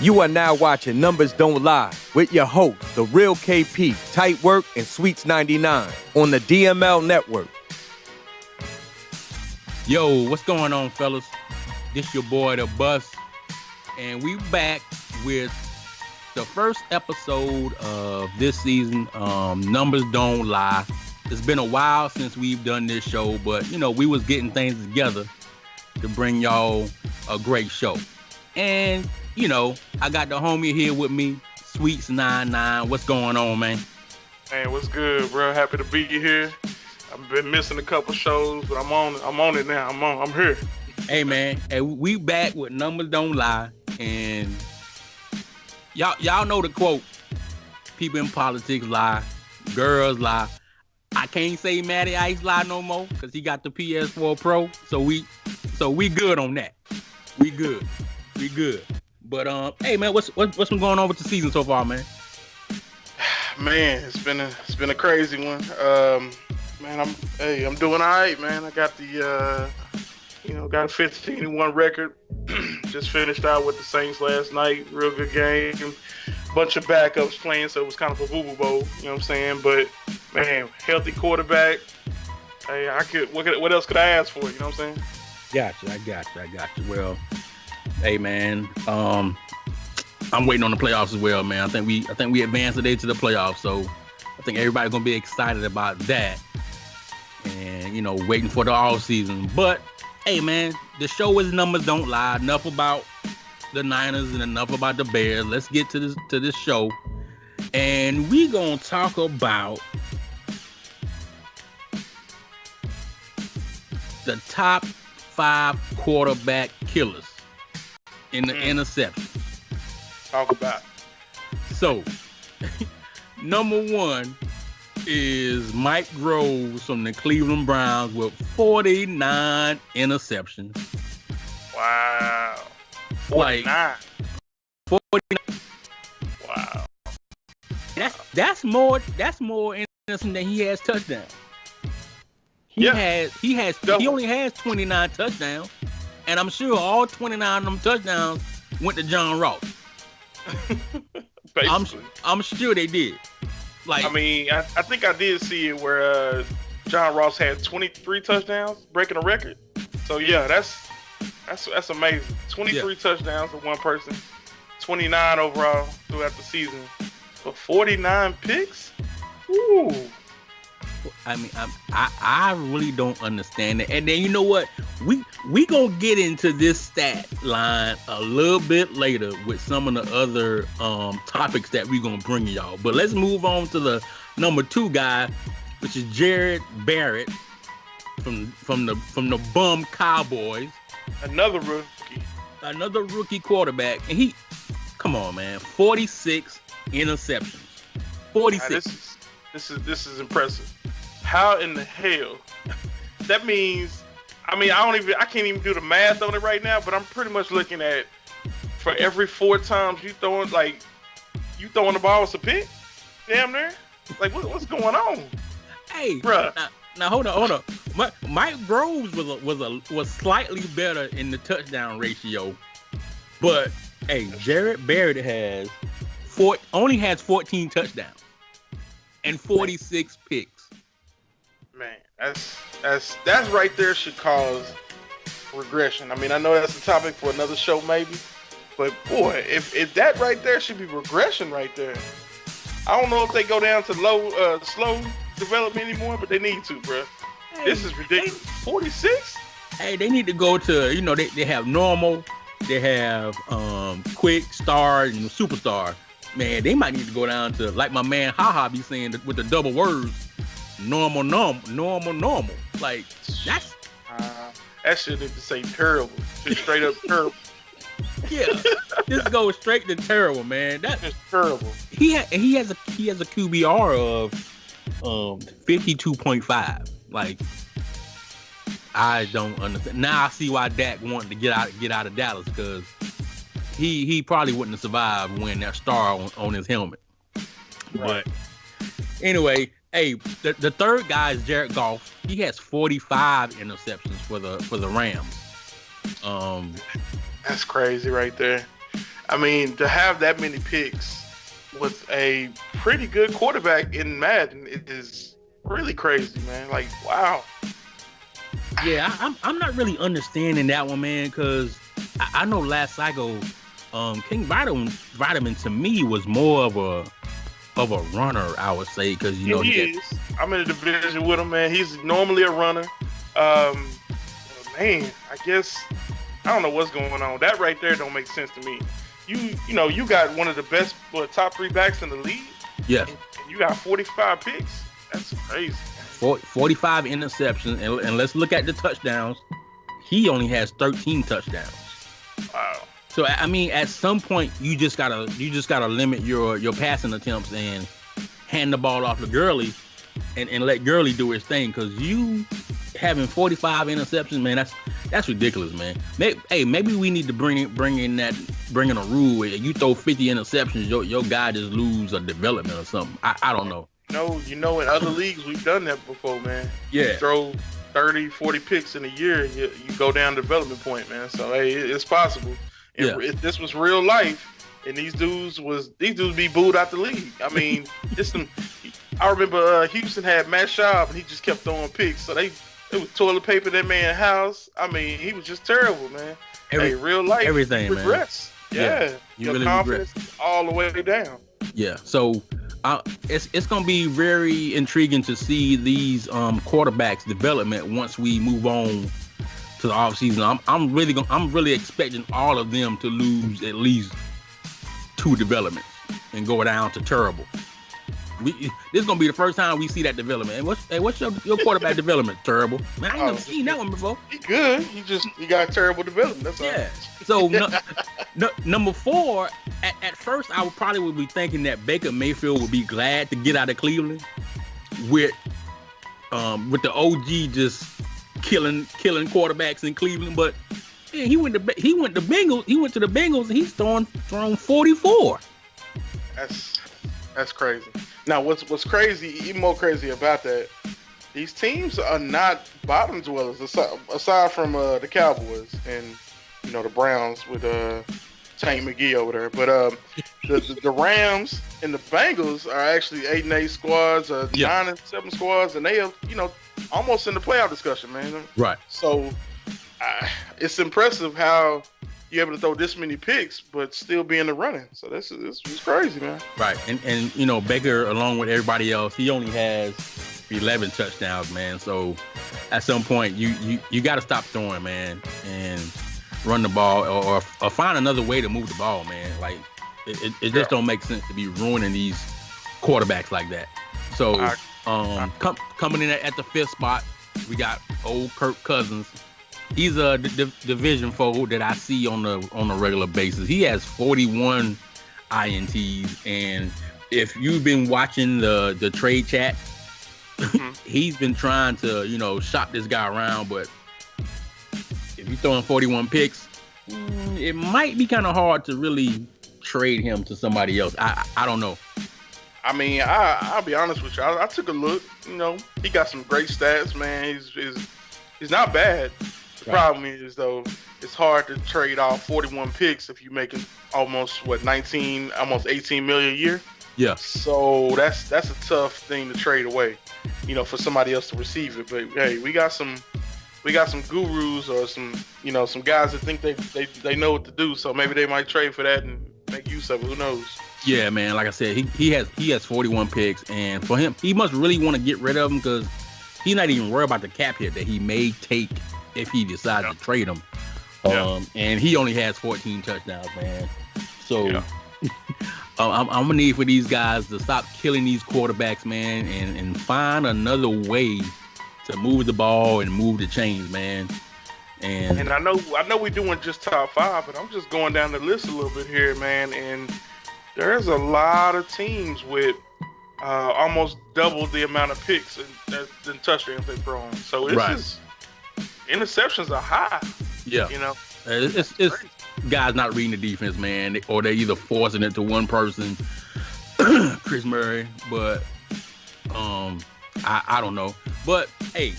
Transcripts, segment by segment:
You are now watching Numbers Don't Lie with your host, the real KP, Tight Work, and Sweets 99 on the DML Network. Yo, what's going on, fellas? This your boy, The Bus, and we back with the first episode of this season, Numbers Don't Lie. It's been a while since we've done this show, but, you know, we was getting things together to bring y'all a great show. And, you know, I got the homie here with me, Sweets 99. What's going on, man? Man, what's good, bro? Happy to be here. I've been missing a couple shows, but I'm on it now. I'm here. Hey, man, hey, we back with Numbers Don't Lie, and y'all know the quote: people in politics lie, girls lie. I can't say Matty Ice lie no more because he got the PS4 Pro, so we good on that. We good. But hey, man, what's been going on with the season so far, man? Man, it's been a crazy one. Man, I'm doing all right, man. I got the got a 15-1 record. Just finished out with the Saints last night. Real good game. Bunch of backups playing, so it was kind of a boo-boo bowl. You know what I'm saying? But man, healthy quarterback. Hey, what else could I ask for? You know what I'm saying? I got you. Well, hey, man, I'm waiting on the playoffs as well, man. I think we advanced today to the playoffs, so I think everybody's gonna be excited about that. And, you know, waiting for the off season. But hey, man, the show is Numbers Don't Lie. Enough about the Niners and enough about the Bears. Let's get to this show, and we gonna talk about the top 5 quarterback killers in the interception. Talk about. So, number 1 is Mike Groves from the Cleveland Browns with 49 interceptions. Wow. 49. 49. Wow. That's more interceptions than he has touchdowns. He only has 29 touchdowns, and I'm sure all 29 of them touchdowns went to John Ross. I'm sure they did. Like, I mean, I think I did see it where John Ross had 23 touchdowns, breaking a record. So yeah, that's amazing. 23 touchdowns for one person, 29 overall throughout the season, but 49 picks. Ooh. I mean, I really don't understand it. And then, you know what? We gonna get into this stat line a little bit later with some of the other topics that we gonna bring y'all. But let's move on to the number 2 guy, which is Jared Barrett from the bum Cowboys. Another rookie quarterback, and come on, man, 46 interceptions. 46. This is impressive. How in the hell? That means, I can't even do the math on it right now, but I'm pretty much looking at, for every 4 times you throwing the ball as a pick, damn near. Like, what's going on? Hey, bruh. Now hold on. Mike Groves was slightly better in the touchdown ratio, but hey, Jared Barrett only has 14 touchdowns and 46 picks. Man, that's right there should cause regression. I mean, I know that's a topic for another show maybe, but boy, if that right there should be regression right there. I don't know if they go down to slow development anymore, but they need to, bro. Hey, this is ridiculous. 46? Hey, they need to go to, they have normal, they have quick, star, and superstar. Man, they might need to go down to, like my man Haha be saying with the double words, normal. Like, that's... that shit need to say terrible. Just straight up terrible. Yeah, this goes straight to terrible, man. That's just terrible. He has a QBR of 52.5. Like, I don't understand. Now I see why Dak wanted to get out of Dallas, because he probably wouldn't have survived wearing that star on his helmet. Right. But anyway, hey, the third guy is Jared Goff. He has 45 interceptions for the Rams. That's crazy right there. I mean, to have that many picks with a pretty good quarterback in Madden is really crazy, man. Like, wow. Yeah, I'm not really understanding that one, man, because I know last cycle, King Vitamin to me was more of a runner, I would say, because you know he is. I'm in a division with him, man. He's normally a runner. Man, I guess I don't know what's going on. That right there don't make sense to me. You got one of the best top 3 backs in the league. Yes. And you got 45 picks. That's crazy. 45 interceptions, and let's look at the touchdowns. He only has 13 touchdowns. Wow. So I mean, at some point, you just gotta limit your passing attempts and hand the ball off to Gurley, and let Gurley do his thing. Because you having 45 interceptions, man, that's ridiculous, man. Maybe we need to bring in a rule where you throw 50 interceptions, your guy just lose a development or something. I don't know. No, in other leagues we've done that before, man. Yeah. You throw 30, 40 picks in a year, you go down development point, man. So hey, it's possible. And if this was real life, and these dudes be booed out the league. I mean, I remember Houston had Matt Schaub, and he just kept throwing picks. So it was toilet paper that man's house. I mean, he was just terrible, man. Real life, everything, regress. Man. Yeah. You Your really confidence all the way down. Yeah. So it's going to be very intriguing to see these quarterbacks development once we move on to the offseason. I'm really expecting all of them to lose at least 2 developments and go down to terrible. This is gonna be the first time we see that development. And what's your quarterback development? Terrible. Man, I ain't never seen that one before. He good. He got terrible development. That's all. Yeah. So number 4. At first, I would be thinking that Baker Mayfield would be glad to get out of Cleveland with the OG just killing quarterbacks in Cleveland. But man, he went to Bengals. He went to the Bengals and he's thrown 44. That's crazy. Now, what's crazy, even more crazy about that, these teams are not bottom dwellers aside from the Cowboys and the Browns with Tank McGee over there. But the Rams and the Bengals are actually 8-8 squads, 9-7 squads, and they are almost in the playoff discussion, man. Right. So it's impressive how you're able to throw this many picks, but still be in the running. So this is crazy, man. Right, and Baker, along with everybody else, he only has 11 touchdowns, man. So at some point, you got to stop throwing, man, and run the ball or find another way to move the ball, man. Like it just don't make sense to be ruining these quarterbacks like that. So coming in at the 5th spot, we got old Kirk Cousins. He's a division foe that I see on a regular basis. He has 41 INTs, and if you've been watching the trade chat, he's been trying to shop this guy around. But if you're throwing 41 picks, it might be kind of hard to really trade him to somebody else. I don't know. I mean, I'll be honest with you. I took a look. He got some great stats, man. He's not bad. The problem is, though, it's hard to trade off 41 picks if you're making almost 18 million a year. Yeah. So that's a tough thing to trade away, for somebody else to receive it. But hey, we got some gurus or some guys that think they know what to do. So maybe they might trade for that and make use of it. Who knows? Yeah, man. Like I said, he has 41 picks, and for him, he must really want to get rid of them because he's not even worried about the cap hit that he may take if he decides to trade him. And he only has 14 touchdowns, man. So I'm gonna need for these guys to stop killing these quarterbacks, man, and find another way to move the ball and move the chains, man. And I know we're doing just top 5, but I'm just going down the list a little bit here, man. And there's a lot of teams with almost double the amount of picks than touchdowns they've thrown. So it's interceptions are high. Yeah. It's guys not reading the defense, man, or they're either forcing it to one person, Chris Murray, but I don't know. But hey,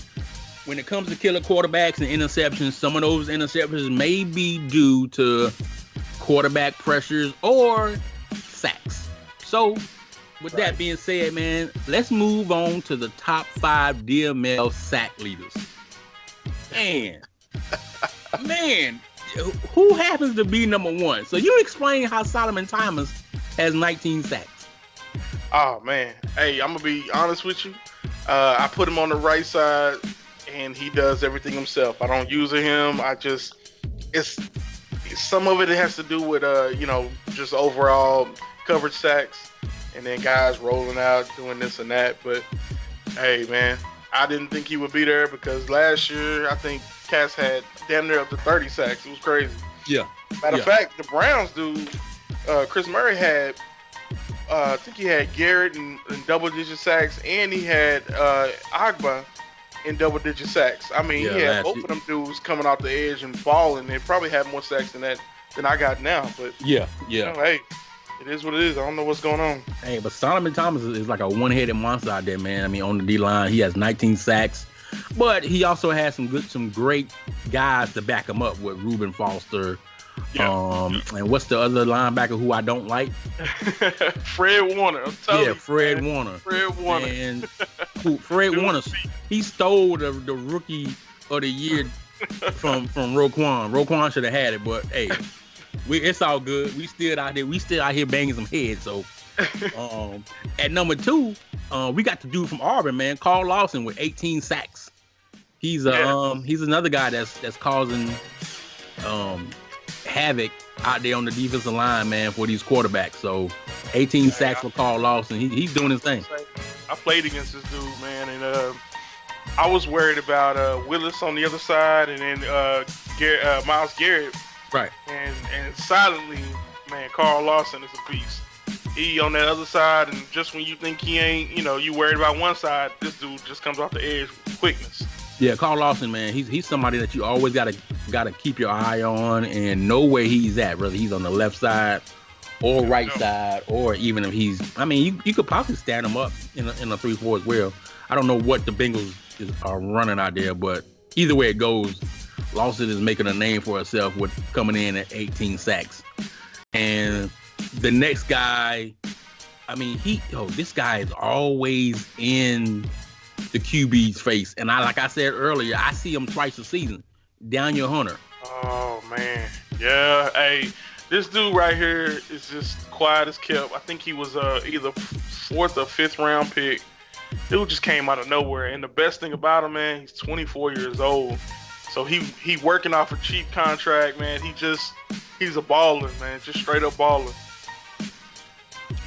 when it comes to killer quarterbacks and interceptions, some of those interceptions may be due to quarterback pressures or sacks. So, with that being said, man, let's move on to the top 5 DML sack leaders. Man, who happens to be number 1? So you explain how Solomon Thomas has 19 sacks. Oh man, hey, I'm gonna be honest with you. I put him on the right side, and he does everything himself. I don't use him. It's some of it has to do with just overall coverage sacks, and then guys rolling out doing this and that. But hey, man, I didn't think he would be there because last year I think Cass had damn near up to 30 sacks. It was crazy. Yeah. Matter of fact, the Browns dude, Chris Murray had. I think he had Garrett in double-digit sacks, and he had Agba in double-digit sacks. I mean, he had both of them dudes coming off the edge and balling. They probably had more sacks than I got now. But hey, it is what it is. I don't know what's going on. Hey, but Solomon Thomas is like a one-headed monster out there, man. I mean, on the D-line, he has 19 sacks, but he also has some great guys to back him up with Reuben Foster. And what's the other linebacker who I don't like? Fred Warner. I'm telling you, Fred Warner. And Fred Warner, he stole the rookie of the year from Roquan. Roquan should have had it, but hey, it's all good. We still out here banging some heads. So at number 2, we got the dude from Auburn, man, Carl Lawson with 18 sacks. He's another guy that's causing havoc out there on the defensive line, man, for these quarterbacks. So 18 sacks for Carl Lawson. He's doing his thing. I played against this dude, man, and I was worried about Willis on the other side, and then Myles Garrett. Right. And silently, man, Carl Lawson is a beast. He on that other side, and just when you think he ain't, you worried about one side, this dude just comes off the edge with quickness. Yeah, Carl Lawson, man, he's somebody that you always gotta keep your eye on and know where he's at, whether he's on the left side or right side, or even if you could possibly stand him up in a 3-4 as well. I don't know what the Bengals are running out there, but either way it goes, Lawson is making a name for himself with coming in at 18 sacks. And the next guy, this guy is always in the QB's face. And like I said earlier, I see him twice a season. Daniel Hunter. Oh, man. Yeah, hey, this dude right here is just quiet as kept. I think he was either 4th or 5th round pick. Dude just came out of nowhere. And the best thing about him, man, he's 24 years old. So he working off a cheap contract, man. He's a baller, man. Just straight up baller.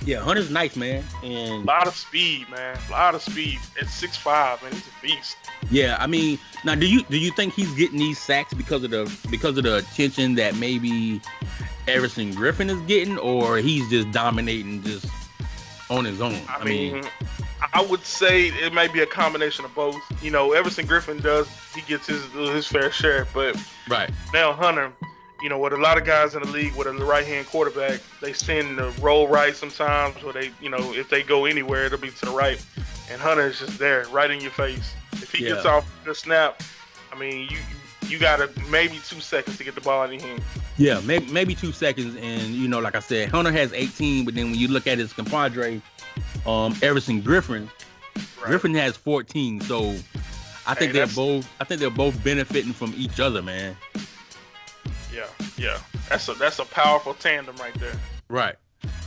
Yeah, Hunter's nice, man. And a lot of speed, man. A lot of speed. At 6'5", man, he's a beast. Yeah, I mean, now do you think he's getting these sacks because of the attention that maybe Everson Griffin is getting, or he's just dominating just on his own? I mean, I would say it may be a combination of both. Everson Griffin he gets his fair share, but right now Hunter, with a lot of guys in the league with a right-hand quarterback, they tend to roll right sometimes, or they, if they go anywhere, it'll be to the right. And Hunter is just there, right in your face. If he gets off the snap, I mean, you got maybe 2 seconds to get the ball in your hand. Yeah, maybe 2 seconds. And, like I said, Hunter has 18, but then when you look at his compadre, Everson Griffin, Griffin has 14. So I think they're both benefiting from each other, man. Yeah. That's a powerful tandem right there. Right.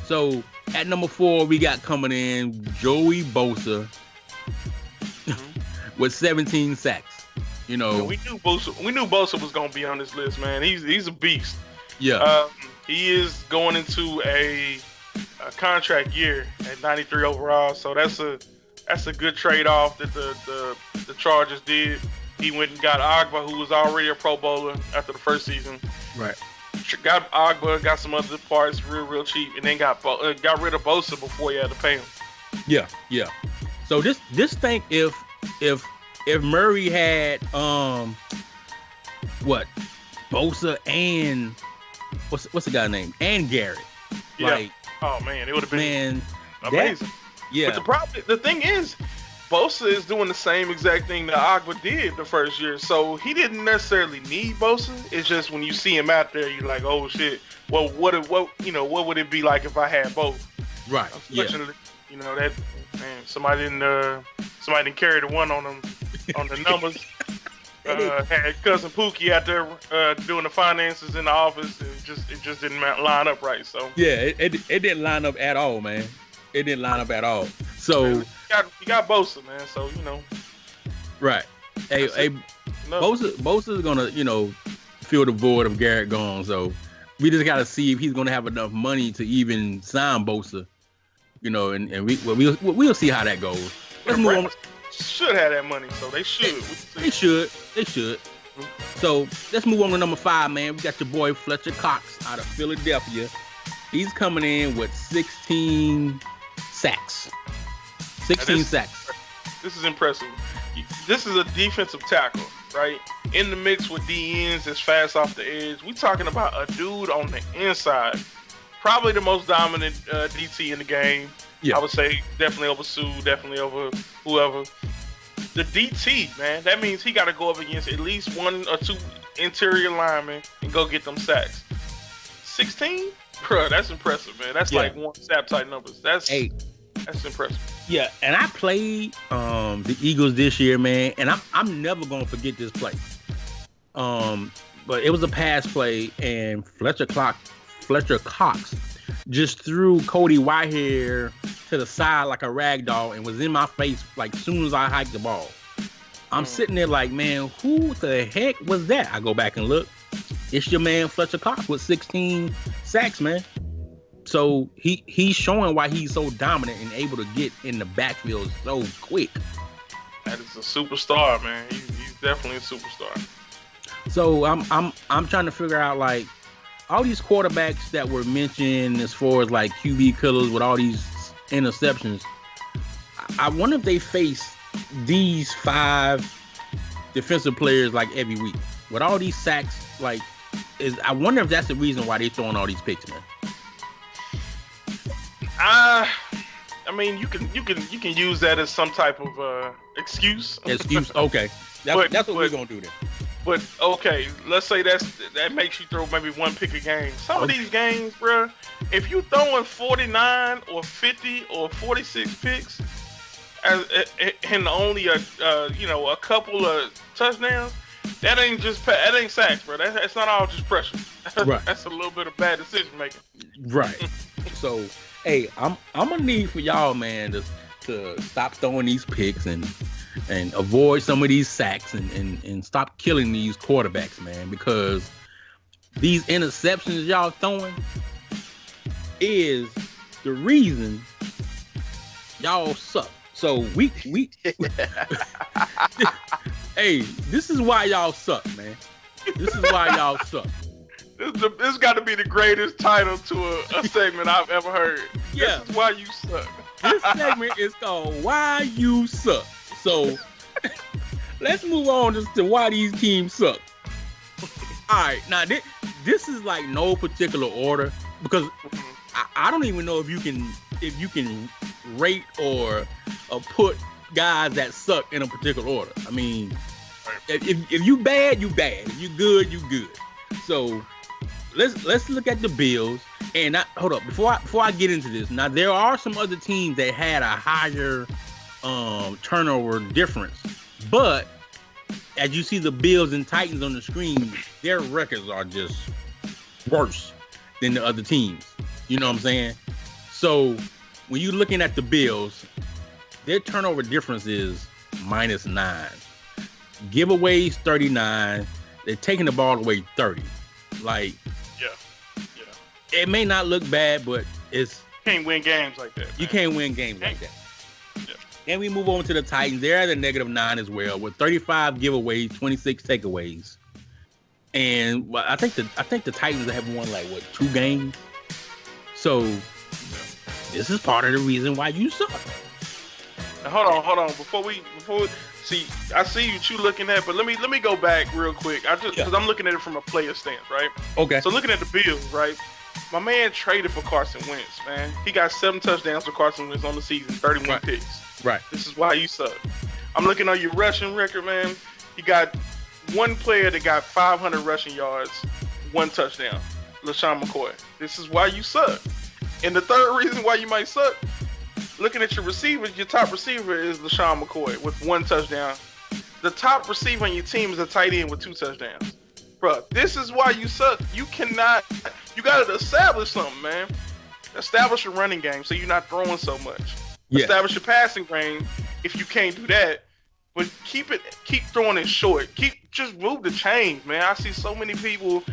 So at number 4, we got coming in Joey Bosa with 17 sacks. We knew Bosa was gonna be on this list, man. He's a beast. Yeah. He is going into a contract year at 93 overall, so that's a good trade-off that the Chargers did. He went and got Agba, who was already a Pro Bowler after the first season. Right. Got Agba, got some other parts real cheap, and then got rid of Bosa before he had to pay him. Yeah. So this thing, if Murray had Bosa and what's the guy's name, and Garrett, oh man, it would have been amazing. But the thing is, Bosa is doing the same exact thing that Agba did the first year, so he didn't necessarily need Bosa. It's just when you see him out there, you're like, oh shit. Well, what would it be like if I had both? Right. Unfortunately, that somebody didn't carry the one on them on the numbers. Had cousin Pookie out there doing the finances in the office. It just didn't line up right. So yeah, it didn't line up at all, man. It didn't line up at all. So you got Bosa, man. So right. Hey, Bosa is gonna fill the void of Garrett gone. So we just gotta see if he's gonna have enough money to even sign Bosa. And we'll see how that goes. Let's move on. Should have that money, so they should. They should. So let's move on to number 5, man. We got your boy Fletcher Cox out of Philadelphia. He's coming in with 16 sacks. 16 sacks. This is impressive. This is a defensive tackle, right? In the mix with DNs that's fast off the edge. We talking about a dude on the inside. Probably the most dominant DT in the game. Yeah. I would say definitely over Sue, definitely over whoever. The DT, man, that means he got to go up against at least 1 or 2 interior linemen and go get them sacks. 16? Bruh, that's impressive, man. That's like one snap type numbers. That's impressive. Yeah, and I played the Eagles this year, man, and I'm never gonna forget this play. But it was a pass play, and Fletcher Cox just threw Cody Whitehair to the side like a rag doll and was in my face like soon as I hiked the ball. I'm sitting there like, man, who the heck was that? I go back and look. It's your man Fletcher Cox with 16 sacks, man. So he's showing why he's so dominant and able to get in the backfield so quick. That is a superstar, man. He's definitely a superstar. So I'm trying to figure out like all these quarterbacks that were mentioned as far as like QB killers with all these interceptions. I wonder if they face these 5 defensive players like every week with all these sacks. Like, I wonder if that's the reason why they're throwing all these picks, man. I mean, you can use that as some type of excuse. Okay. That's what we're gonna do then. But okay, let's say that makes you throw maybe 1 pick a game. Some of these games, bro, if you throwing 49 or 50 or 46 picks, and only a couple of touchdowns, that ain't sacks, bro. That's not all just pressure. Right. That's a little bit of bad decision making. Right. So, hey, I'm gonna need for y'all, man, to stop throwing these picks and avoid some of these sacks and stop killing these quarterbacks, man, because these interceptions y'all throwing is the reason y'all suck. So we hey, this is why y'all suck, man. This is why y'all suck. This got to be the greatest title to a segment I've ever heard. Yeah. This is why you suck. This segment is called Why You Suck. So let's move on to why these teams suck. All right, now this is like no particular order because I don't even know if you can rate or put guys that suck in a particular order. I mean, if you bad, you bad. If you good, you good. So let's look at the Bills. And hold up, before I get into this, now there are some other teams that had a higher turnover difference, but as you see the Bills and Titans on the screen, their records are just worse than the other teams. You know what I'm saying? So when you're looking at the Bills, their turnover difference is -9. Giveaways 39. They're taking the ball away 30. Like, yeah. It may not look bad, but it's can't win games like that. Man. You can't win games like that. Yeah. Then we move on to the Titans. They're at a -9 as well, with 35 giveaways, 26 takeaways. And well, I think the Titans have won like 2 games. So this is part of the reason why you suck. Now, hold on. Before we see, I see what you looking at, but let me go back real quick. Because I'm looking at it from a player stance, right? Okay. So looking at the Bills, right? My man traded for Carson Wentz, man. He got 7 touchdowns for Carson Wentz on the season, 31 picks. Right. This is why you suck. I'm looking on your rushing record, man. You got one player that got 500 rushing yards, 1 touchdown, LaShawn McCoy. This is why you suck. And the third reason why you might suck, looking at your receivers, your top receiver is LaShawn McCoy with 1 touchdown. The top receiver on your team is a tight end with 2 touchdowns. Bruh, this is why you suck. You got to establish something, man. Establish a running game so you're not throwing so much. Yes. Establish a passing game if you can't do that. But keep throwing it short. Just move the chains, man. I see so many people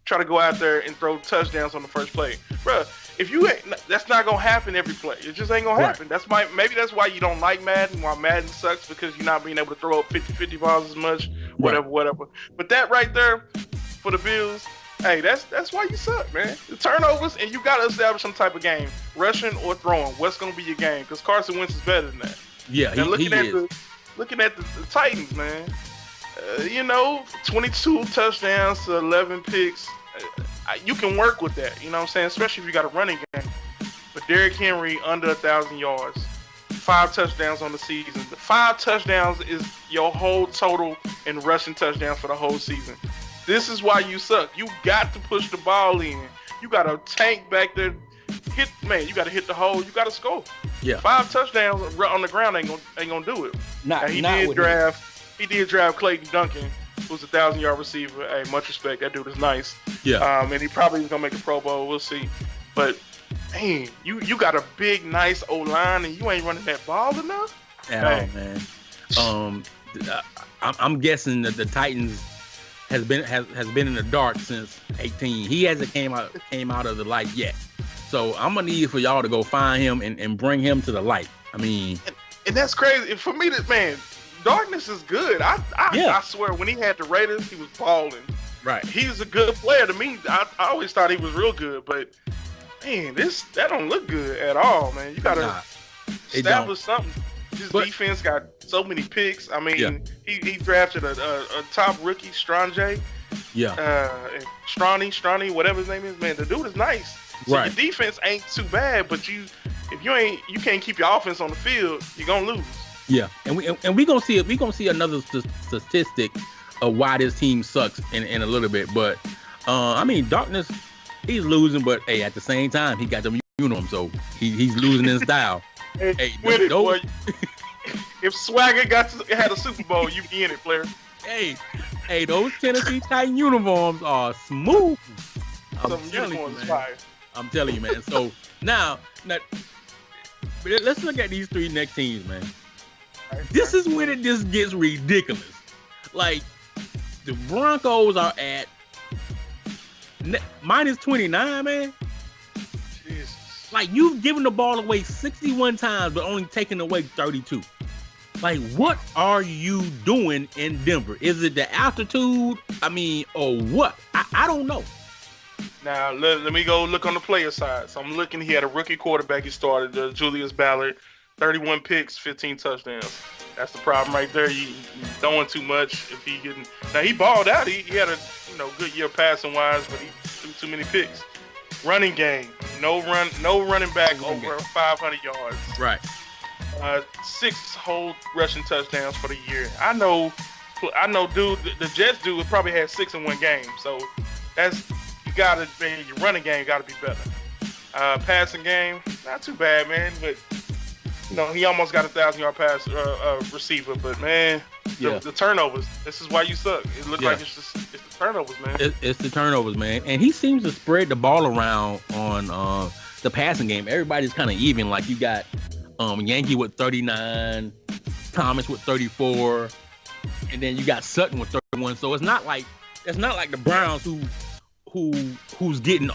try to go out there and throw touchdowns on the first play. Bruh, if you ain't, that's not gonna happen every play. It just ain't gonna happen. Maybe that's why you don't like Madden, why Madden sucks, because you're not being able to throw up 50 balls as much, whatever. But that right there for the Bills, hey, that's why you suck, man. The turnovers, and you gotta establish some type of game, rushing or throwing. What's gonna be your game? Because Carson Wentz is better than that. Yeah, he is. Looking at the Titans, man, 22 touchdowns to 11 picks. You can work with that, you know what I'm saying? Especially if you got a running game. But Derrick Henry under 1,000 yards, 5 touchdowns on the season. The 5 touchdowns is your whole total in rushing touchdowns for the whole season. This is why you suck. You got to push the ball in. You got to tank back there. You got to hit the hole. You got to score. Yeah. 5 touchdowns on the ground ain't gonna do it. He did draft Clayton Duncan, who's a 1,000-yard receiver. Hey, much respect. That dude is nice. Yeah. And he probably is gonna make a Pro Bowl. We'll see. But man, you got a big, nice O-line, and you ain't running that ball enough. At all, man. I'm guessing that the Titans has been in the dark since 18. He hasn't came out of the light yet. So I'm gonna need for y'all to go find him and bring him to the light. I mean, and that's crazy for me. That man, darkness is good. I swear, when he had the Raiders, he was balling. Right. He's a good player to me. I always thought he was real good, but man, that don't look good at all, man. You gotta establish something. His defense got so many picks. I mean, he drafted a top rookie, Strange. Yeah. Stronny, whatever his name is, man. The dude is nice. So your defense ain't too bad, but you can't keep your offense on the field, you're gonna lose. Yeah, and we gonna see another statistic of why this team sucks in a little bit. But I mean, darkness, he's losing, but hey, at the same time, he got the uniform, so he's losing in style. Boy. If Swagger had a Super Bowl, you be in it, player. Hey, those Tennessee Titan uniforms are smooth. I'm telling you, man. So now, let's look at these 3 next teams, man. This is when it just gets ridiculous. Like, the Broncos are at minus 29, man. Jesus. Like, you've given the ball away 61 times, but only taken away 32. Like, what are you doing in Denver? Is it the altitude? I mean, or what? I don't know. Now, let me go look on the player side. So I'm looking, he had a rookie quarterback he started, Julius Ballard, 31 picks, 15 touchdowns. That's the problem right there. You throwing too much. If he getting now, he balled out. He had a good year passing wise, but he threw too many picks. Running game, no running back over 500 yards. Right. 6 whole rushing touchdowns for the year. I know, dude. The Jets dude probably had 6 in one game. So your running game got to be better. Passing game, not too bad, man. But he almost got a 1,000-yard pass receiver. But man, the turnovers. This is why you suck. It looks like it's the turnovers, man. It's the turnovers, man. And he seems to spread the ball around on the passing game. Everybody's kind of even. Like, you got Yankee with 39, Thomas with 34, and then you got Sutton with 31. So it's not like the Browns who's getting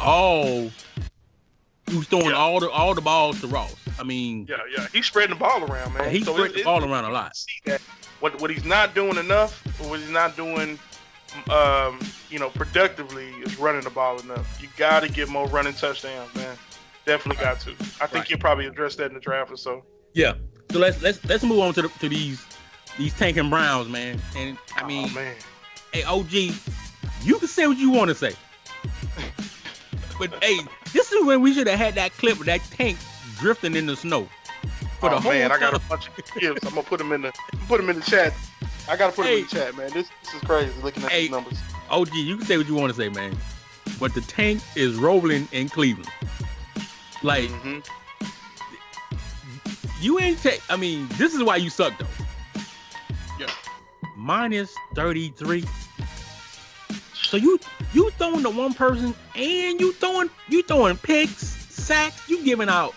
who's throwing all the balls to Ross. I mean, he's spreading the ball around, man. He's spreading the ball around a lot. See that what he's not doing enough, or what he's not doing, productively, is running the ball enough. You got to get more running touchdowns, man. Definitely got to. I think you'll probably address that in the draft or so. Yeah. So let's move on to these tanking Browns, man. And I mean, man. Hey, OG, you can say what you want to say. But hey, this is when we should have had that clip of that tank drifting in the snow. for the whole man, I got a time. bunch of gifts. I'm gonna put them in the chat. I gotta put them in the chat, man. This is crazy looking at these numbers. OG, you can say what you want to say, man. But the tank is rolling in Cleveland. Like, you ain't take. I mean, this is why you suck, though. Yeah. Minus 33. So you throwing to one person and you throwing picks, sacks, you giving out.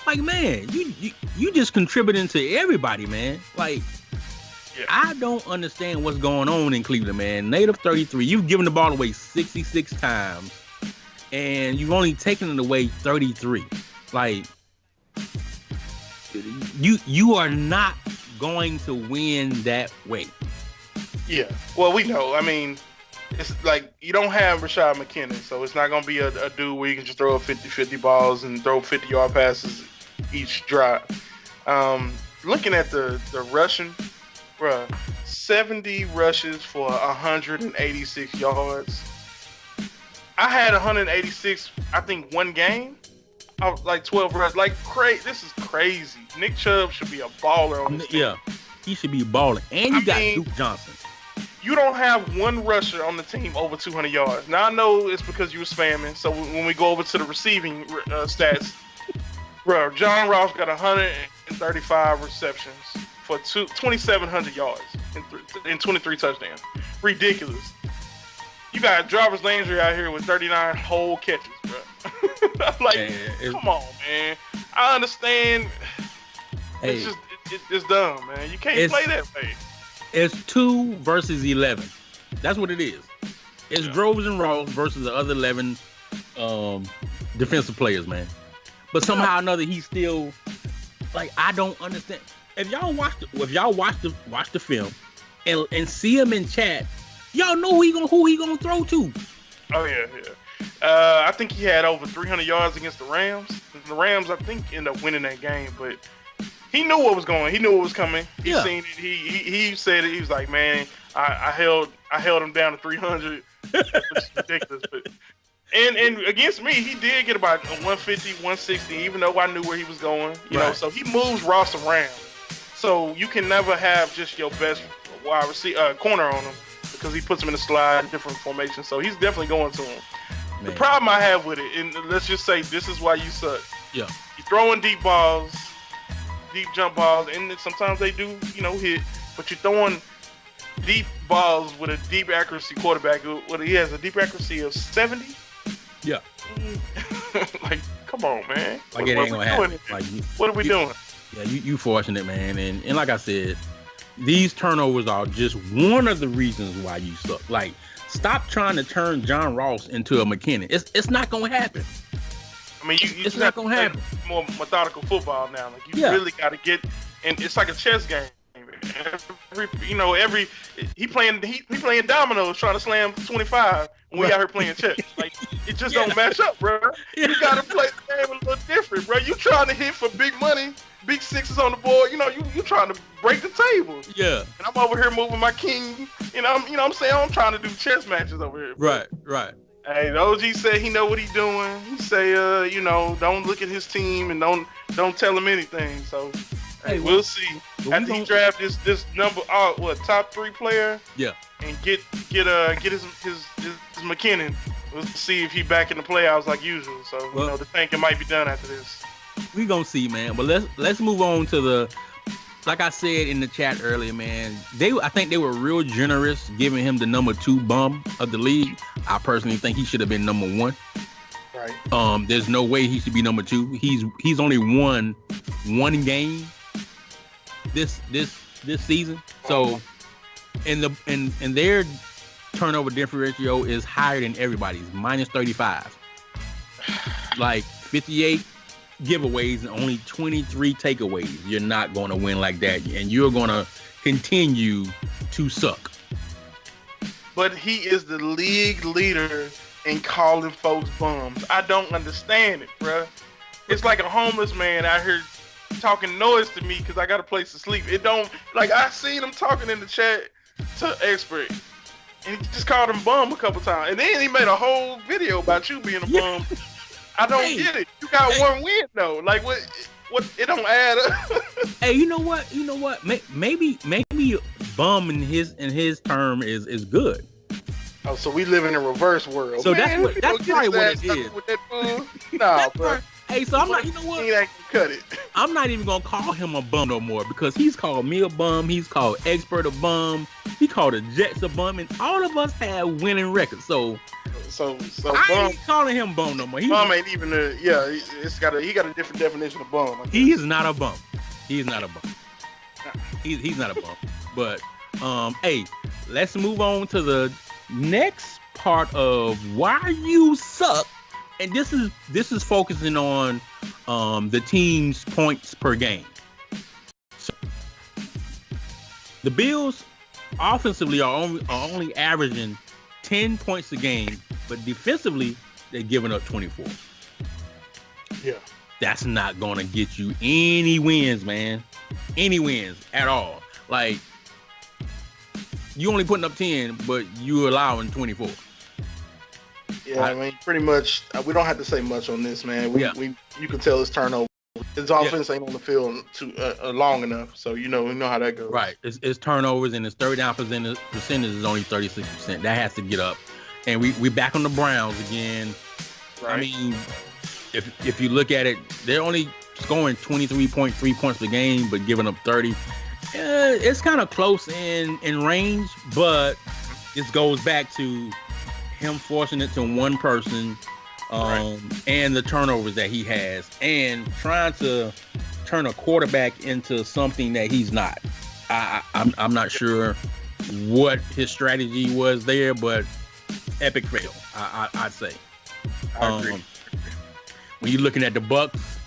Like, man, you just contributing to everybody, man. Like, I don't understand what's going on in Cleveland, man. Native 33, you've given the ball away 66 times, and you've only taken it away 33. Like, you are not going to win that way. Yeah. Well, we know. I mean, it's like you don't have Rashad McKinnon, so it's not going to be a dude where you can just throw up 50-50 balls and throw 50-yard passes each drive. Looking at the rushing, bruh, 70 rushes for 186 yards. I had 186, I think, one game. I was like 12 rushes. Like, this is crazy. Nick Chubb should be a baller on this team. Yeah, he should be balling. And you got Duke Johnson. You don't have one rusher on the team over 200 yards. Now, I know it's because you were spamming. So when we go over to the receiving stats, bro, John Ross got 135 receptions for 2,700 yards and 23 touchdowns. Ridiculous. You got Jarvis Landry out here with 39 whole catches, bro. Like, come on, man. I understand. Hey, it's dumb, man. You can't play that way. It's 2 versus 11. That's what it is. It's Groves and Ross versus the other 11 defensive players, man. But somehow or another, he's still like, I don't understand. If y'all watch the film and see him in chat, y'all know who he gonna throw to. Oh yeah. I think he had over 300 yards against the Rams. The Rams, I think, ended up winning that game, but he knew what was going. He knew what was coming. He seen it. He said it. He was like, man, I held him down to 300. Which is ridiculous. But and against me, he did get about 150, 160, even though I knew where he was going. You know, so he moves Ross around. So you can never have just your best wide receiver corner on him because he puts him in a slide, different formation. So he's definitely going to him. Man. The problem I have with it, and let's just say this is why you suck. Yeah, you're throwing deep balls, deep jump balls, and sometimes they do, hit. But you're throwing deep balls with a deep accuracy quarterback. He has a deep accuracy of 70. Yeah. Like, come on, man. Like, it ain't gonna happen. Like, what are we doing? Yeah, you fortunate, man. And like I said, these turnovers are just one of the reasons why you suck. Like, stop trying to turn John Ross into a McKinnon. It's not gonna happen. I mean, it's not gonna happen. More methodical football now. Like, you really got to get, and it's like a chess game. He playing dominoes trying to slam 25 when we out here playing chess. Like, it just don't match up, bro. You gotta play the game a little different, bro. You trying to hit for big money, big sixes on the board. You trying to break the table. Yeah. And I'm over here moving my king. I'm saying I'm trying to do chess matches over here. Bro. Right. Hey, the OG said he know what he's doing. He say, don't look at his team and don't tell him anything. So. Hey, we'll see. After he draft this number, top 3 player? Yeah. And get his McKinnon. We'll see if he back in the playoffs like usual. So the tanking might be done after this. We gonna see, man. But let's move on to the. Like I said in the chat earlier, man. I think they were real generous giving him the number 2 bum of the league. I personally think he should have been number 1. Right. There's no way he should be number 2. He's only won 1 game this season. So and their turnover differential is higher than everybody's, minus 35. Like 58 giveaways and only 23 takeaways. You're not going to win like that, and you're going to continue to suck. But he is the league leader in calling folks bums. I don't understand it, bruh. It's like a homeless man out here talking noise to me because I got a place to sleep. It don't, like, I seen him talking in the chat to Expert, and he just called him bum a couple times, and then he made a whole video about you being a bum. I don't get it. You got 1 win though. Like, what? what? It don't add up. Hey, you know what? Maybe bum in his term is good. Oh, so we live in a reverse world. So Man, that's probably what it is. With that nah, bro. Hey, so I'm not. You know He what? ain't gonna cut it. I'm not even gonna call him a bum no more because he's called me a bum. He's called Expert a bum. He called the Jets a bum, and all of us have winning records. So I ain't calling him bum no more. Bum ain't even he got a different definition of bum. He is not a bum. He is not a bum. He's not a bum. But hey, let's move on to the next part of why you suck. And this is focusing on the team's points per game. So the Bills offensively are only averaging 10 points a game, but defensively they're giving up 24. Yeah. That's not gonna get you any wins, man. Any wins at all. Like, you only putting up 10, but you allowing 24. Yeah, I mean, pretty much, we don't have to say much on this, man. You can tell it's turnover. His offense ain't on the field too long enough, so we know how that goes. Right, it's turnovers, and his third down percentage is only 36%. That has to get up, and we back on the Browns again. Right. I mean, if you look at it, they're only scoring 23.3 points per game, but giving up 30. It's kind of close in range, but this goes back to him forcing it to one person, and the turnovers that he has, and trying to turn a quarterback into something that he's not. I'm not sure what his strategy was there, but epic fail. I'd say. I agree. When you're looking at the Bucks,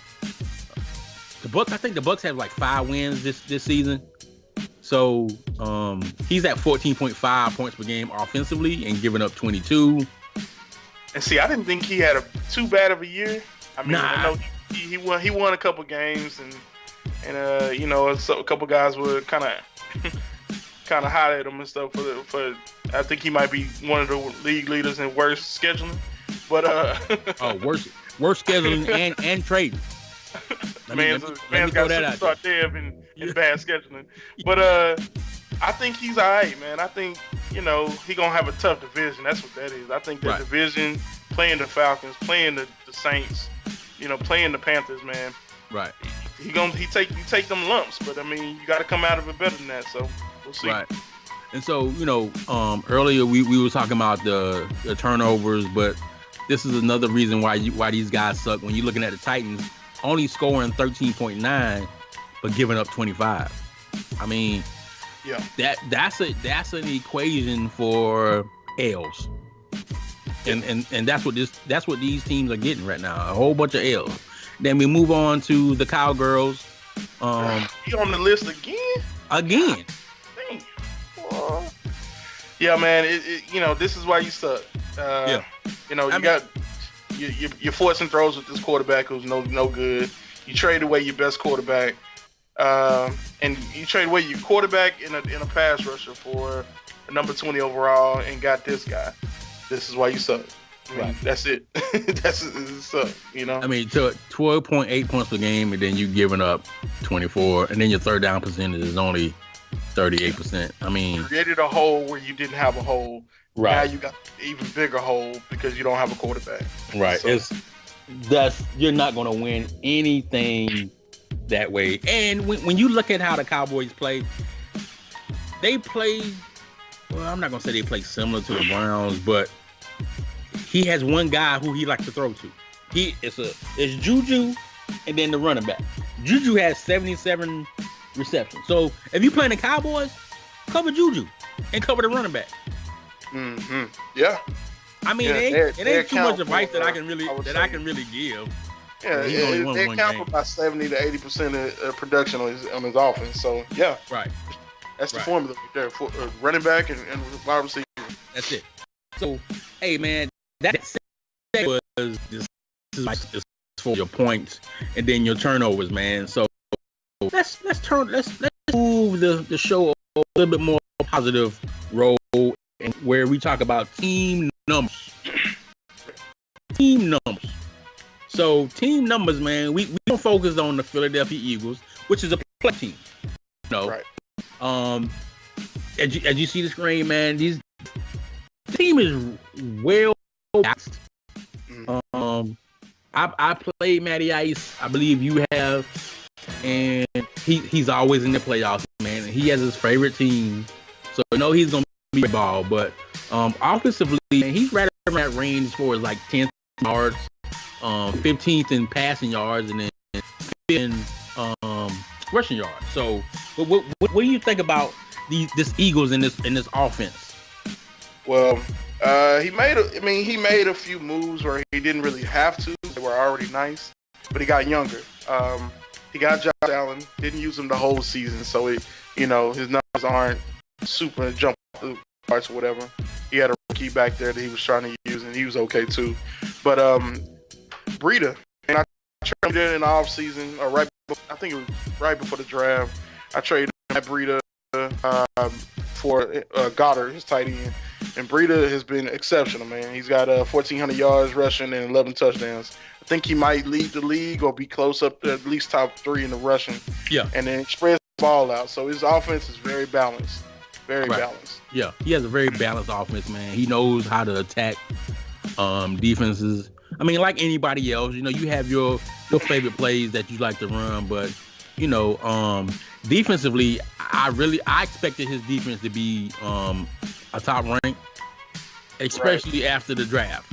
I think the Bucks have like 5 wins this season. So he's at 14.5 points per game offensively and giving up 22. And see, I didn't think he had too bad of a year. I mean, I know he won a couple games, and a couple guys were kind of hot at him and stuff for I think he might be one of the league leaders in worst scheduling. But worst scheduling and trading. Man's got to start there in bad scheduling. But I think he's all right, man. I think, he going to have a tough division. That's what that is. I think the division, playing the Falcons, playing the Saints, playing the Panthers, man. Right. You take them lumps, but I mean, you got to come out of it better than that. So we'll see. Right. And so, earlier we were talking about the turnovers, but this is another reason why these guys suck. When you're looking at the Titans, only scoring 13.9, but giving up 25. I mean, yeah, that's an equation for L's, and that's what these teams are getting right now. A whole bunch of L's. Then we move on to the Cowgirls. You on the list again? Again. Yeah, man. This is why you suck. You're forcing throws with this quarterback who's no good. You trade away your best quarterback, and you trade away your quarterback in a pass rusher for a number 20 overall, and got this guy. This is why you suck. I mean, that's it. That's it suck. I mean, so 12.8 points per game, and then you giving up 24, and then your third down percentage is only 38%. I mean, created a hole where you didn't have a hole. Right. Now you got an even bigger hole because you don't have a quarterback. Right. You're not going to win anything that way. And when you look at how the Cowboys play, they play. Well, I'm not going to say they play similar to the Browns, but he has one guy who he likes to throw to. It's Juju, and then the running back. Juju has 77 receptions. So if you playing the Cowboys, cover Juju and cover the running back. Mm-hmm. Yeah. I mean, it ain't too much advice that I can really give. Yeah, they account for about 70 to 80% of production on his offense. So yeah, right. That's the formula right there for running back and wide receiver. That's it. So, hey man, that was this is for your points and then your turnovers, man. So let's move the show a little bit more positive role, and where we talk about team numbers. So team numbers, man, we don't focus on the Philadelphia Eagles, which is a play team. Right. As you see the screen, man, the team is well balanced. I played Matty Ice, I believe you have, and he's always in the playoffs, man. And he has his favorite team, so I know he's gonna be ball. But offensively, man, he's right around that range as far as like 10 yards, 15th in passing yards, and then 5th in rushing yards. So, what do you think about this Eagles in this offense? Well, he made a few moves where he didn't really have to. They were already nice, but he got younger. He got Josh Allen, didn't use him the whole season, so his numbers aren't super jump through parts or whatever. He had a rookie back there that he was trying to use, and he was okay too. But Breida, and I traded in the offseason, or I think it was right before the draft. I traded Breida for Goddard, his tight end. And Breida has been exceptional, man. He's got 1,400 yards rushing and 11 touchdowns. I think he might lead the league or be close up to at least top 3 in the rushing. Yeah. And then spreads the ball out. So his offense is very balanced. Very balanced. Yeah, he has a very balanced offense, man. He knows how to attack defenses. I mean, like anybody else, you have your favorite plays that you like to run, but defensively, I expected his defense to be a top rank, especially after the draft.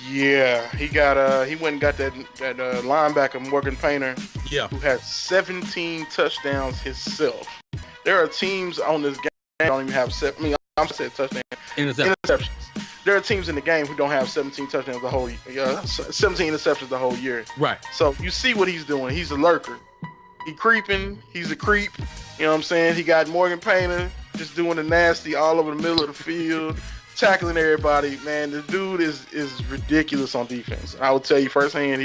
Yeah, he went and got that linebacker Morgan Painter, who had 17 touchdowns himself. There are teams on this game that don't even have I'm saying touchdowns. Interceptions. There are teams in the game who don't have 17 touchdowns 17 interceptions the whole year. Right. So you see what he's doing. He's a lurker. He creeping. He's a creep. You know what I'm saying? He got Morgan Painter just doing the nasty all over the middle of the field, tackling everybody. Man, the dude is ridiculous on defense. I will tell you firsthand,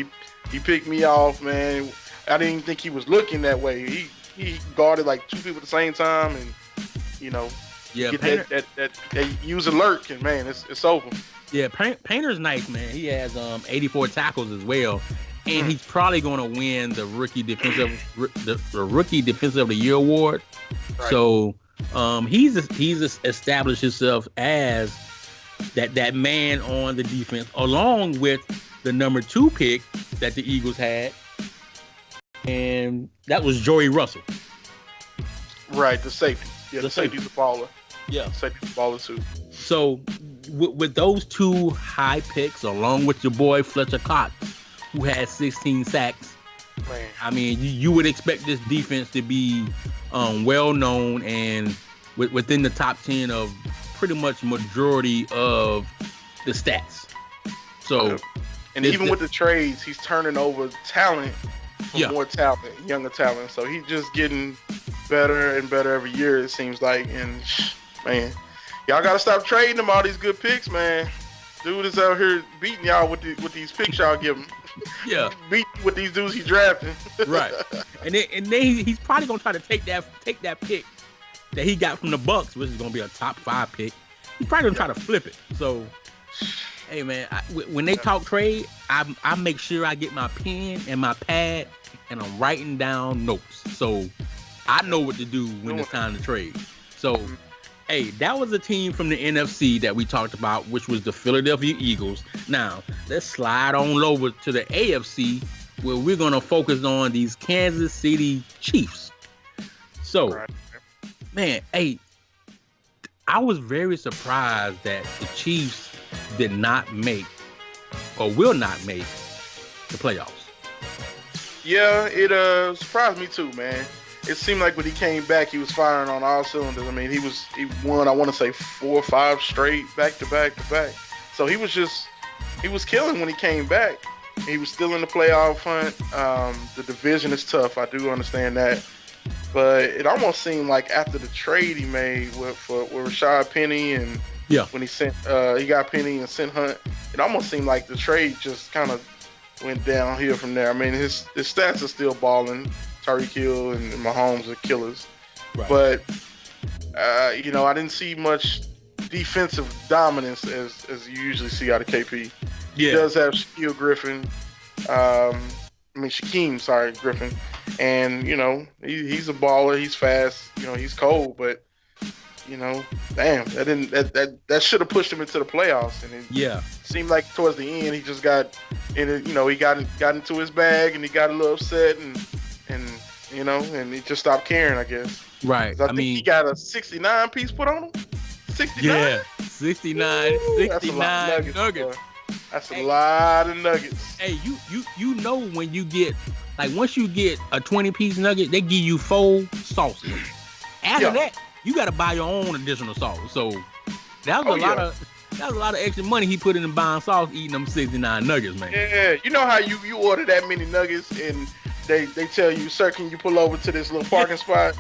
he picked me off, man. I didn't even think he was looking that way. He guarded like 2 people at the same time, and get Painter, that use alert, and man, it's over. Yeah, Painter's nice, man. He has 84 tackles as well, and he's probably going to win the rookie defensive of the year award. Right. So he's established himself as that man on the defense, along with the number 2 pick that the Eagles had, and that was Joey Russell. Right, the safety. Yeah, the safety's a baller. Yeah, safety's a baller too. So with those 2 high picks, along with your boy Fletcher Cox, who had 16 sacks, man, I mean, you would expect this defense to be well known and within the top 10 of pretty much majority of the stats. So, and even with the trades, he's turning over talent for more talent, younger talent. So he's just getting better and better every year, it seems like. And man, y'all gotta stop trading him all these good picks, man. Dude is out here beating y'all with these picks y'all give him. Yeah, beat with these dudes he's drafting. Right, and then he's probably gonna try to take that pick that he got from the Bucks, which is gonna be a top 5 pick. He's probably gonna try to flip it. So, hey man, when they talk trade, I make sure I get my pen and my pad and I'm writing down notes, so I know what to do when it's time to trade. So, hey, that was a team from the NFC that we talked about, which was the Philadelphia Eagles. Now, let's slide on over to the AFC, where we're going to focus on these Kansas City Chiefs. So, man, hey, I was very surprised that the Chiefs did not make or will not make the playoffs. Yeah, it surprised me too, man. It seemed like when he came back, he was firing on all cylinders. I mean, he won, I want to say 4 or 5 straight, back to back. So he was killing when he came back. He was still in the playoff hunt. The division is tough. I do understand that. But it almost seemed like after the trade he made with Rashad Penny and when he got Penny and sent Hunt, it almost seemed like the trade just kind of went downhill from there. I mean, his stats are still balling. Tyreek Hill and Mahomes are killers. Right. But, I didn't see much defensive dominance as you usually see out of KP. He does have Shaquille Griffin. Shaquem, sorry, Griffin. And, he's a baller. He's fast. He's cold. But, damn, that should have pushed him into the playoffs. And it seemed like towards the end, he just got he got into his bag and he got a little upset and he just stopped caring, I guess. Right. I think he got a 69 piece put on him. 69? Yeah, 69 nuggets. That's a lot of nuggets. Hey, you know when you get, like, once you get a 20-piece nugget, they give you 4 sauces. After that, you got to buy your own additional sauce. So that was a lot of extra money he put in buying sauce, eating them 69 nuggets, man. Yeah, you know how you order that many nuggets and they tell you, sir, can you pull over to this little parking spot?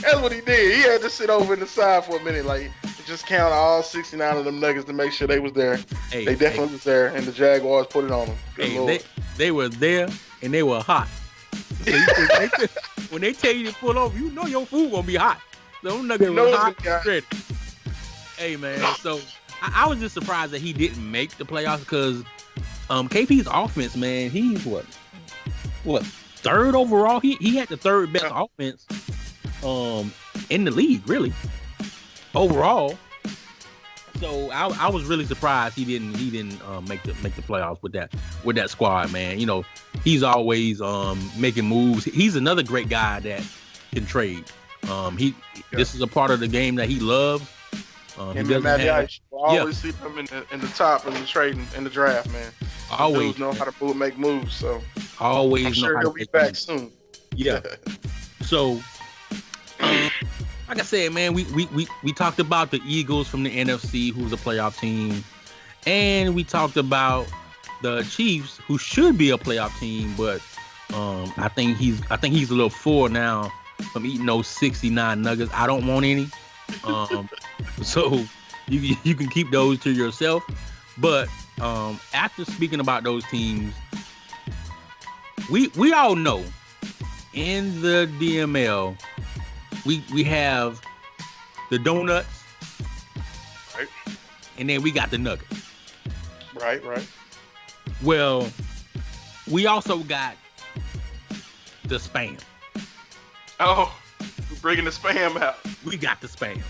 That's what he did. He had to sit over in the side for a minute, like, just count all 69 of them nuggets to make sure they was there. Hey, they definitely was there, and the Jaguars put it on them. They were there, and they were hot. So when they tell you to pull over, you know your food gonna be hot. Those nuggets were hot. Ready. Hey, man, so I was just surprised that he didn't make the playoffs because KP's offense, man, he's what, third overall? He had the third best offense in the league, really, overall. So I was really surprised he didn't make the playoffs with that squad, man. He's always making moves. He's another great guy that can trade. This is a part of the game that he loves. Him and Matty Ice, always see him in the top of the trade in the draft, man. Always know how to make moves, so always. I'm sure he'll be back soon. Yeah. So, like I said, man, we talked about the Eagles from the NFC, who's a playoff team, and we talked about the Chiefs, who should be a playoff team, but I think he's a little full now from eating those 69 nuggets. I don't want any. So you can keep those to yourself. But after speaking about those teams, we all know in the DML we have the donuts, right, and then we got the nuggets. Right. Well, we also got the spam. Oh, we're bringing the spam out. We got the spam.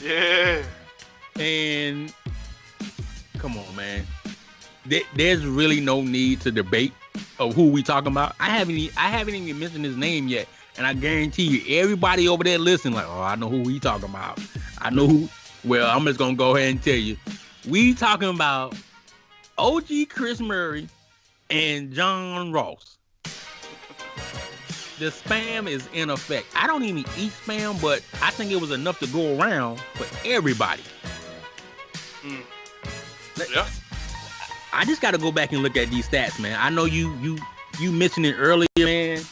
Yeah. And come on, man. There's really no need to debate of who we talking about. I haven't even mentioned his name yet, and I guarantee you, everybody over there listening, like, oh, I know who we talking about. I know who. Well, I'm just gonna go ahead and tell you, we talking about OG Chris Murray and John Ross. The spam is in effect. I don't even eat spam, but I think it was enough to go around for everybody. Yeah. I just got to go back and look at these stats, man. I know you mentioned it earlier, man,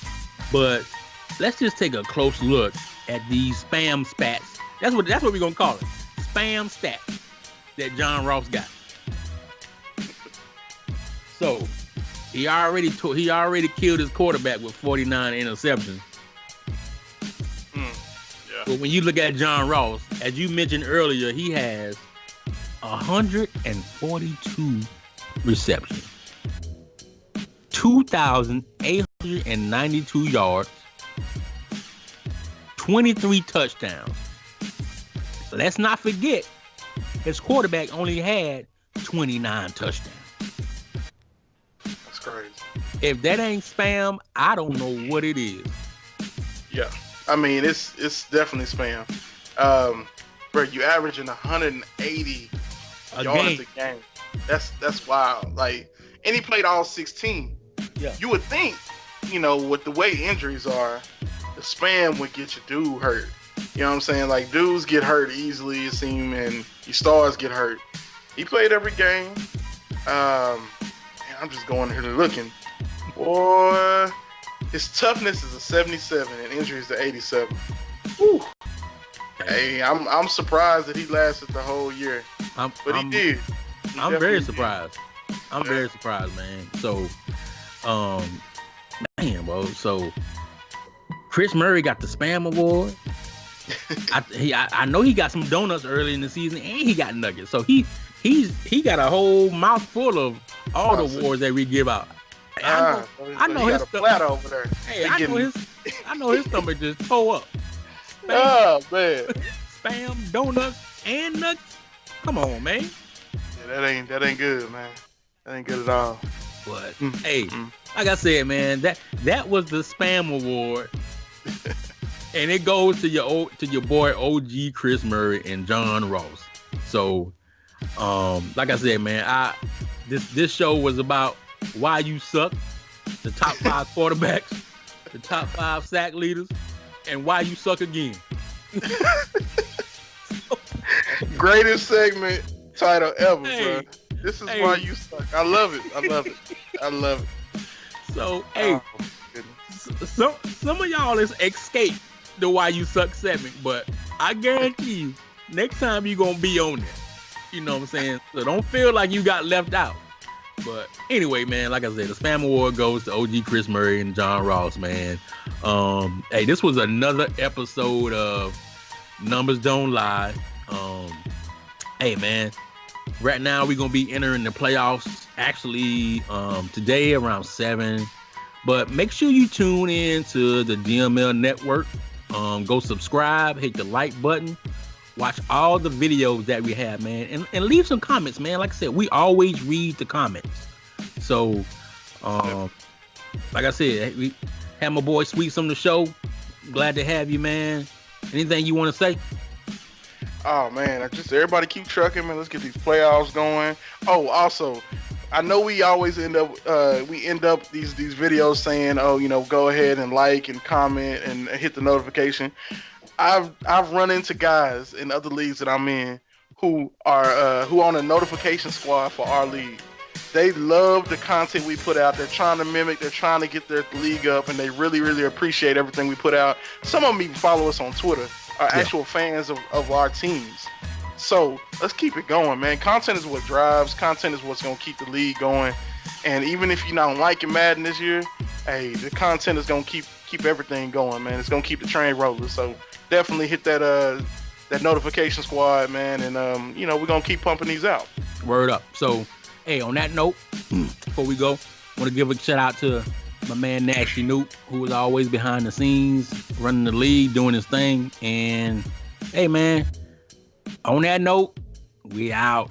but let's just take a close look at these spam spats. That's what we're gonna call it. Spam stats that John Ross got. So he already killed his quarterback with 49 interceptions. Yeah. But when you look at John Ross, as you mentioned earlier, he has 142 receptions, 2,892 yards, 23 touchdowns. Let's not forget, his quarterback only had 29 touchdowns. That's crazy. If that ain't spam, I don't know what it is. Yeah, I mean it's definitely spam. Bro, you averaging 180 yards a game. That's wild. Like, and he played all 16. Yeah. You would think, with the way injuries are, the spam would get your dude hurt. You know what I'm saying? Like, dudes get hurt easily, it seems, and your stars get hurt. He played every game. I'm just going here looking. Boy, his toughness is a 77 and injuries to 87. Whew. Hey, I'm surprised that he lasted the whole year. He did. I'm very surprised. I'm very surprised, man. So, man, bro. So, Chris Murray got the spam award. I know he got some donuts early in the season, and he got nuggets. So he got a whole mouthful all the awards that we give out. I know he his got a platter over there. Hey, I know his stomach just tore up. Spam, Oh man, spam, donuts, and nuts. Come on, man. yeah, that ain't good, man. That ain't good at all. But hey, like I said, man, that was the spam award, and it goes to your boy OG Chris Murray and John Ross. So, like I said, man, this show was about why you suck, the top 5 quarterbacks, the top 5 sack leaders, and why you suck again. Greatest segment title ever, Hey, bro. This is why you suck. I love it. I love it. So, hey, some of y'all has escaped the why you suck segment, but I guarantee you, next time you gonna be on there. You know what I'm saying? So don't feel like you got left out. But anyway, man, like I said, the Spam Award goes to OG Chris Murray and John Ross, man. Hey, this was another episode of Numbers Don't Lie. Hey, man, right now we're going to be entering the playoffs actually today around 7. But make sure you tune in to the DML Network. Go subscribe, hit the like button. Watch all the videos that we have, man, and leave some comments, man. Like I said, we always read the comments. So, like I said, we have my boy Sweets on the show. Glad to have you, man. Anything you want to say? Oh man, everybody keep trucking, man. Let's get these playoffs going. Oh, also, I know we always end up these videos saying, oh, go ahead and like and comment and hit the notification. I've run into guys in other leagues that I'm in who are on a notification squad for our league. They love the content we put out. They're trying to mimic. They're trying to get their league up, and they really, really appreciate everything we put out. Some of them even follow us on Twitter. Are actual fans of our teams. So let's keep it going, man. Content is what drives. Content is what's gonna keep the league going. And even if you're not liking Madden this year, hey, the content is gonna keep everything going, man. It's gonna keep the train rolling. So definitely hit that notification squad, man, and we're gonna keep pumping these out. Word up. So, hey, on that note, before we go, I want to give a shout out to my man Nasty Newt, who is always behind the scenes, running the league, doing his thing. And hey, man, on that note, we out.